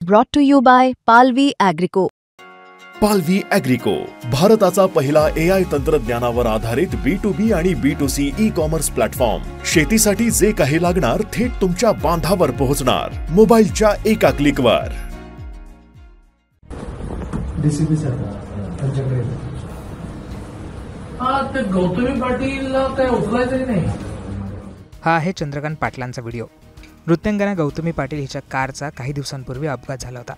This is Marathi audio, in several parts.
Brought to you by Palvi Agrico. पालवी ॲग्रिको, भारताचा पहिला AI तंत्रज्ञानावर आधारित B2B आणि B2C ई-कॉमर्स प्लॅटफॉर्म. शेतीसाठी जे काही लागणार थेट तुमच्या बांधावर पोहोचणार, मोबाईलच्या एका क्लिकवर. डीसीपी साहेब त्यांच्याकडे ते गौतमी पाटीलला काय उचलायचं नाही. हा आहे चंद्रकांत पाटलांचा व्हिडिओ. नृत्यांगना गौतमी पाटील हिच्या कारचा काही दिवसांपूर्वी अपघात झाला होता.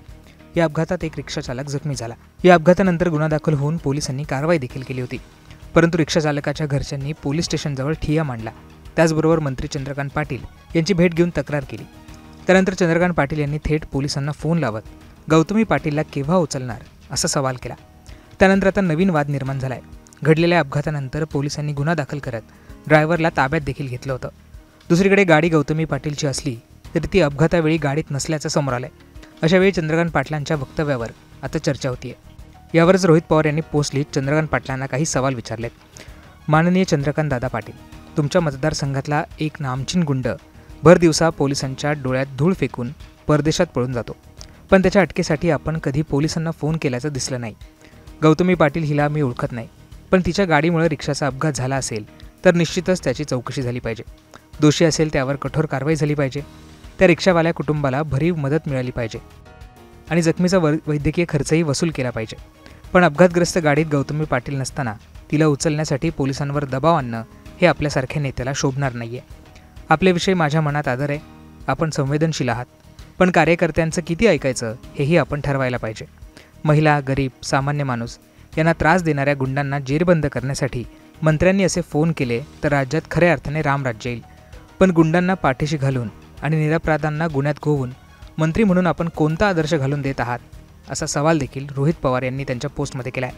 या अपघातात एक रिक्षाचालक जखमी झाला. या अपघातानंतर गुन्हा दाखल होऊन पोलिसांनी कारवाई देखील केली होती. परंतु रिक्षाचालकाच्या घरच्यांनी पोलीस स्टेशनजवळ ठिय्या मांडला. त्याचबरोबर मंत्री चंद्रकांत पाटील यांची भेट घेऊन तक्रार केली. त्यानंतर चंद्रकांत पाटील यांनी थेट पोलिसांना फोन लावत गौतमी पाटीलला केव्हा उचलणार असा सवाल केला. त्यानंतर आता नवीन वाद निर्माण झालाय. घडलेल्या अपघातानंतर पोलिसांनी गुन्हा दाखल करत ड्रायव्हरला ताब्यात देखील घेतलं होतं. दुसरीकडे गाडी गौतमी पाटीलची असली तरी ती अपघातावेळी गाडीत नसल्याचं समोर आलंय. अशावेळी चंद्रकांत पाटलांच्या वक्तव्यावर आता चर्चा होतीये. यावरच रोहित पवार यांनी पोस्ट लिहित चंद्रकांत पाटलांना काही सवाल विचारलेत. माननीय चंद्रकांत दादा पाटील, तुमच्या मतदारसंघातला एक नामचीन गुंड भर दिवसा पोलिसांच्या डोळ्यात धूळ फेकून परदेशात पळून जातो, पण त्याच्या अटकेसाठी आपण कधी पोलिसांना फोन केल्याचं दिसलं नाही. गौतमी पाटील हिला मी ओळखत नाही, पण तिच्या गाडीमुळे रिक्षाचा अपघात झाला असेल तर निश्चितच त्याची चौकशी झाली पाहिजे. दोषी असेल त्यावर कठोर कारवाई झाली पाहिजे. त्या रिक्षावाल्या कुटुंबाला भरीव मदत मिळाली पाहिजे आणि जखमीचा वैद्यकीय खर्चही वसूल केला पाहिजे. पण अपघातग्रस्त गाडीत गौतमी पाटील नसताना तिला उचलण्यासाठी पोलिसांवर दबाव आणणं हे आपल्यासारख्या नेत्याला शोभणार नाही आहे. आपल्याविषयी माझ्या मनात आदर आहे. आपण संवेदनशील आहात, पण कार्यकर्त्यांचं किती ऐकायचं हेही आपण ठरवायला पाहिजे. महिला, गरीब, सामान्य माणूस यांना त्रास देणाऱ्या गुंडांना जेरबंद करण्यासाठी मंत्र्यांनी असे फोन केले तर राज्यात खऱ्या अर्थाने रामराज्य येईल. पण गुंडांना पाठीशी घालून आणि निरपराधांना गुन्ह्यात गोवून मंत्री म्हणून आपण कोणता आदर्श घालून देत आहात असा सवाल देखील रोहित पवार यांनी त्यांच्या पोस्टमध्ये केला आहे.